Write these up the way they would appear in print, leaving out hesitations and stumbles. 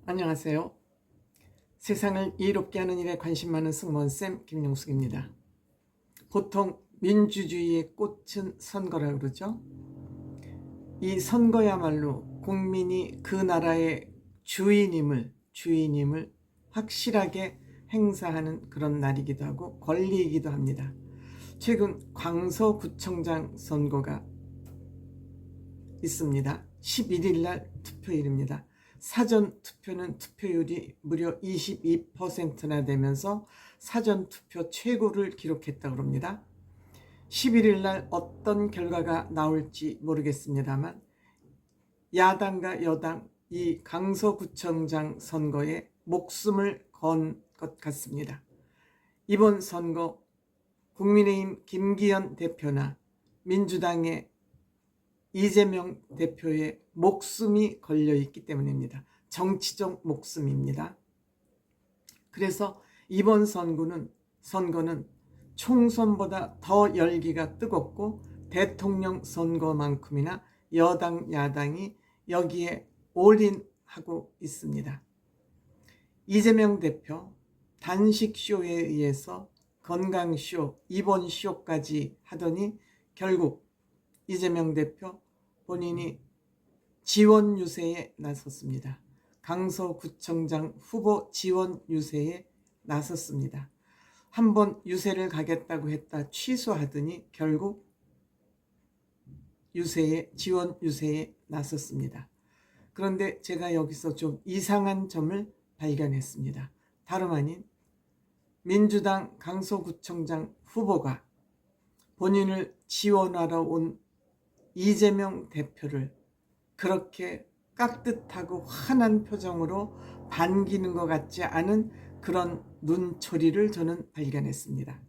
안녕하세요. 세상을 이롭게 하는 일에 관심 많은 승무원쌤 김용숙입니다. 보통 민주주의의 꽃은 선거라고 그러죠. 이 선거야말로 국민이 그 나라의 주인임을 확실하게 행사하는 그런 날이기도 하고 권리이기도 합니다. 최근 광서구청장 선거가 있습니다. 11일 날 투표일입니다. 사전투표는 투표율이 무려 22%나 되면서 사전투표 최고를 기록했다고 합니다. 11일 날 어떤 결과가 나올지 모르겠습니다만 야당과 여당 이 강서구청장 선거에 목숨을 건 것 같습니다. 이번 선거 국민의힘 김기현 대표나 민주당의 이재명 대표의 목숨이 걸려있기 때문입니다. 정치적 목숨입니다. 그래서 이번 선거는 총선보다 더 열기가 뜨겁고 대통령 선거만큼이나 여당 야당이 여기에 올인하고 있습니다. 이재명 대표 단식쇼에 의해서 건강쇼, 입원쇼까지 하더니 결국 이재명 대표 본인이 지원 유세에 나섰습니다. 강서구청장 후보 지원 유세에 나섰습니다. 한번 유세를 가겠다고 했다 취소하더니 결국 지원 유세에 나섰습니다. 그런데 제가 여기서 좀 이상한 점을 발견했습니다. 다름 아닌 민주당 강서구청장 후보가 본인을 지원하러 온 이재명 대표를 그렇게 깍듯하고 환한 표정으로 반기는 것 같지 않은 그런 눈초리를 저는 발견했습니다.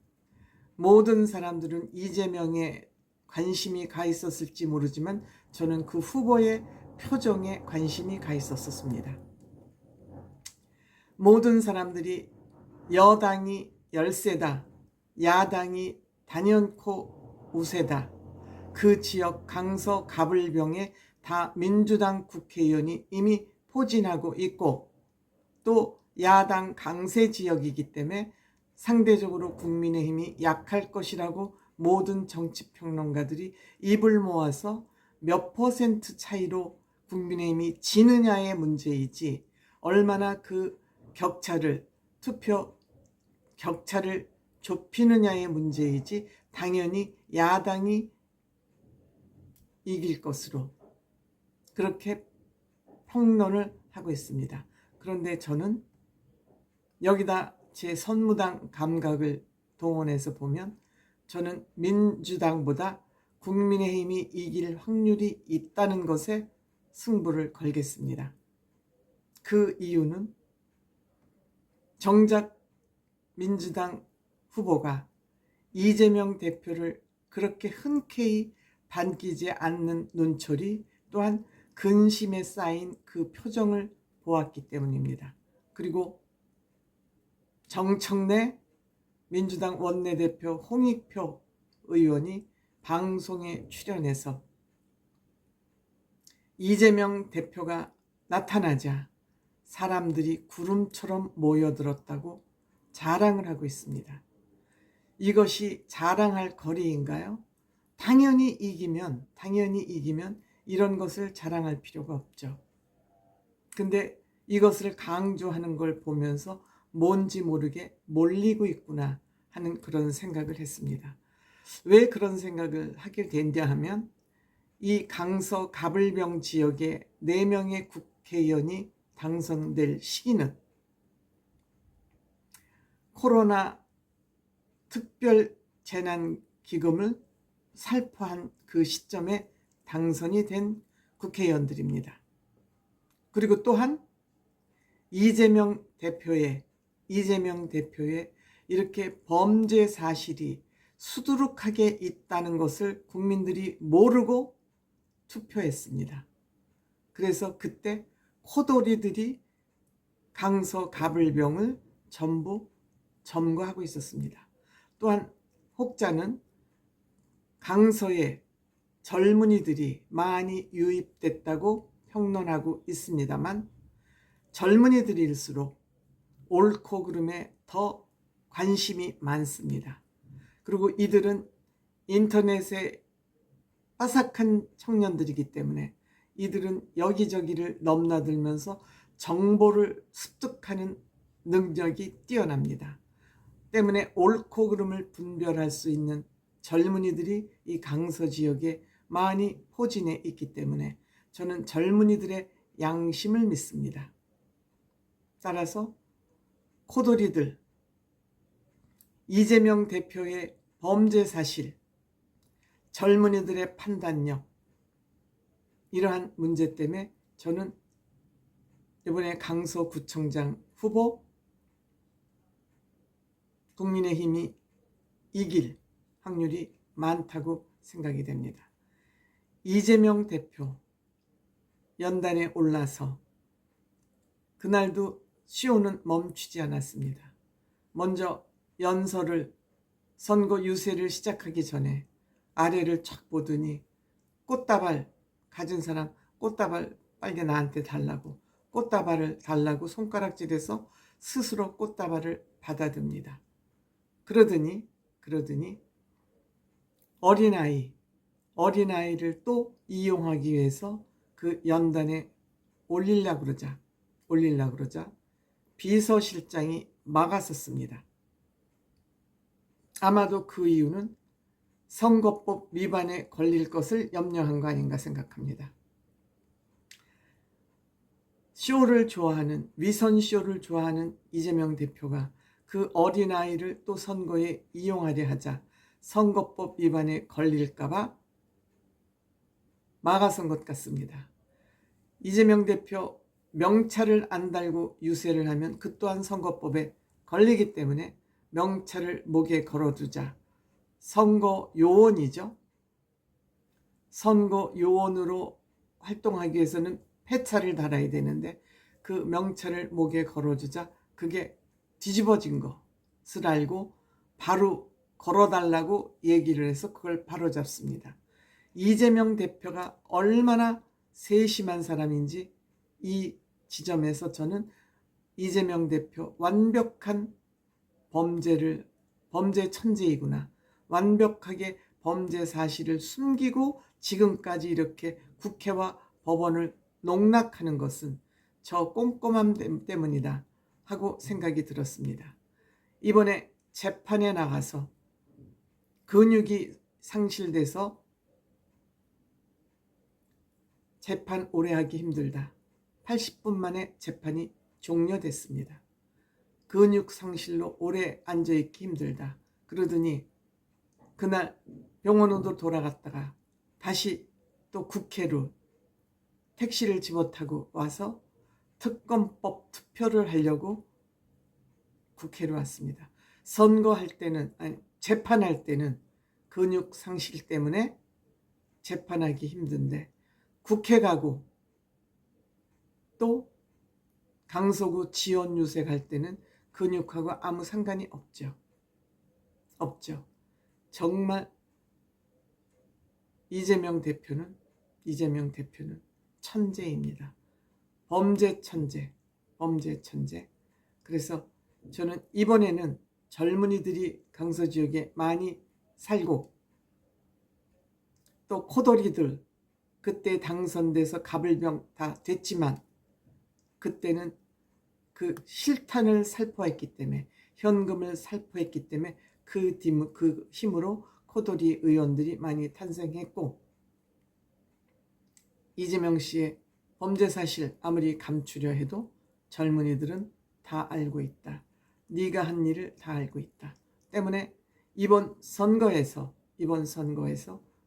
모든 사람들은 이재명에 관심이 가 있었을지 모르지만 저는 그 후보의 표정에 관심이 가 있었습니다. 모든 사람들이 여당이 열세다, 야당이 단연코 우세다, 그 지역 강서 가불병에 다 민주당 국회의원이 이미 포진하고 있고 또 야당 강세 지역이기 때문에 상대적으로 국민의힘이 약할 것이라고 모든 정치평론가들이 입을 모아서 몇 퍼센트 차이로 국민의힘이 지느냐의 문제이지 얼마나 그 투표 격차를 좁히느냐의 문제이지 당연히 야당이 이길 것으로 그렇게 평론을 하고 있습니다. 그런데 저는 여기다 제 선무당 감각을 동원해서 보면 저는 민주당보다 국민의힘이 이길 확률이 있다는 것에 승부를 걸겠습니다. 그 이유는 정작 민주당 후보가 이재명 대표를 그렇게 흔쾌히 반기지 않는 눈초리 또한 근심에 쌓인 그 표정을 보았기 때문입니다. 그리고 정청래 민주당 원내대표 홍익표 의원이 방송에 출연해서 이재명 대표가 나타나자 사람들이 구름처럼 모여들었다고 자랑을 하고 있습니다. 이것이 자랑할 거리인가요? 당연히 이기면 이런 것을 자랑할 필요가 없죠. 근데 이것을 강조하는 걸 보면서 뭔지 모르게 몰리고 있구나 하는 그런 생각을 했습니다. 왜 그런 생각을 하게 됐냐 하면 이 강서 가불병 지역에 4명의 국회의원이 당선될 시기는 코로나 특별재난기금을 살포한 그 시점에 당선이 된 국회의원들입니다. 그리고 또한 이재명 대표의 이렇게 범죄 사실이 수두룩하게 있다는 것을 국민들이 모르고 투표했습니다. 그래서 그때 코돌이들이 강서 가불병을 전부 점거하고 있었습니다. 또한 혹자는 강서에 젊은이들이 많이 유입됐다고 평론하고 있습니다만 젊은이들일수록 옳고 그름에 더 관심이 많습니다. 그리고 이들은 인터넷에 빠삭한 청년들이기 때문에 이들은 여기저기를 넘나들면서 정보를 습득하는 능력이 뛰어납니다. 때문에 옳고 그름을 분별할 수 있는 젊은이들이 이 강서 지역에 많이 포진해 있기 때문에 저는 젊은이들의 양심을 믿습니다. 따라서 코돌이들, 이재명 대표의 범죄 사실, 젊은이들의 판단력, 이러한 문제 때문에 저는 이번에 강서구청장 후보 국민의힘이 이길 확률이 많다고 생각이 됩니다. 이재명 대표 연단에 올라서 그날도 쇼는 멈추지 않았습니다. 먼저 연설을 선거 유세를 시작하기 전에 아래를 쫙 보더니 꽃다발 가진 사람 꽃다발 빨리 나한테 달라고, 꽃다발을 달라고 손가락질해서 스스로 꽃다발을 받아듭니다. 그러더니 어린아이를 또 이용하기 위해서 그 연단에 올리려고 그러자 비서실장이 막았었습니다. 아마도 그 이유는 선거법 위반에 걸릴 것을 염려한 거 아닌가 생각합니다. 쇼를 좋아하는, 위선 쇼를 좋아하는 이재명 대표가 그 어린아이를 또 선거에 이용하려 하자 선거법 위반에 걸릴까봐 막아선 것 같습니다. 이재명 대표 명찰을 안 달고 유세를 하면 그 또한 선거법에 걸리기 때문에 명찰을 목에 걸어두자 선거 요원이죠. 선거 요원으로 활동하기 위해서는 패찰을 달아야 되는데 그 명찰을 목에 걸어주자 그게 뒤집어진 것을 알고 바로 걸어달라고 얘기를 해서 그걸 바로 잡습니다. 이재명 대표가 얼마나 세심한 사람인지 이 지점에서 저는 이재명 대표 완벽한 범죄 천재이구나. 완벽하게 범죄 사실을 숨기고 지금까지 이렇게 국회와 법원을 농락하는 것은 저 꼼꼼함 때문이다 하고 생각이 들었습니다. 이번에 재판에 나가서 근육이 상실돼서 재판 오래 하기 힘들다. 80분 만에 재판이 종료됐습니다. 근육 상실로 오래 앉아있기 힘들다. 그러더니 그날 병원으로 돌아갔다가 다시 또 국회로 택시를 집어타고 와서 특검법 투표를 하려고 국회로 왔습니다. 선거할 때는, 아니 재판할 때는 근육 상실 때문에 재판하기 힘든데 국회 가고 또 강서구 지원 유세 갈 때는 근육하고 아무 상관이 없죠. 정말 이재명 대표는 천재입니다. 범죄 천재. 그래서 저는 이번에는 젊은이들이 강서 지역에 많이 살고 또 코돌이들 그때 당선돼서 가불병 다 됐지만 그때는 그 실탄을 살포했기 때문에 현금을 살포했기 때문에 그 힘으로 코돌이 의원들이 많이 탄생했고 이재명 씨의 범죄 사실 아무리 감추려 해도 젊은이들은 다 알고 있다. 네가 한 일을 다 알고 있다. 때문에 이번 선거에서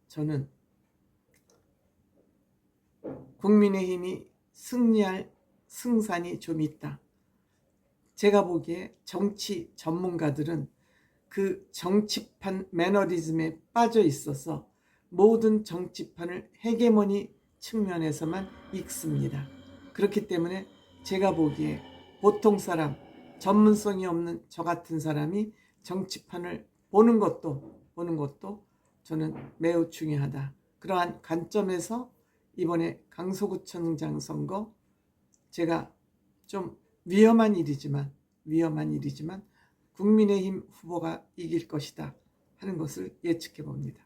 저는 국민의힘이 승리할 승산이 좀 있다. 제가 보기에 정치 전문가들은 그 정치판 매너리즘에 빠져 있어서 모든 정치판을 헤게모니 측면에서만 읽습니다. 그렇기 때문에 제가 보기에 보통 사람, 전문성이 없는 저 같은 사람이 정치판을 보는 것도 저는 매우 중요하다. 그러한 관점에서 이번에 강서구청장 선거 제가 좀 위험한 일이지만 국민의힘 후보가 이길 것이다 하는 것을 예측해 봅니다.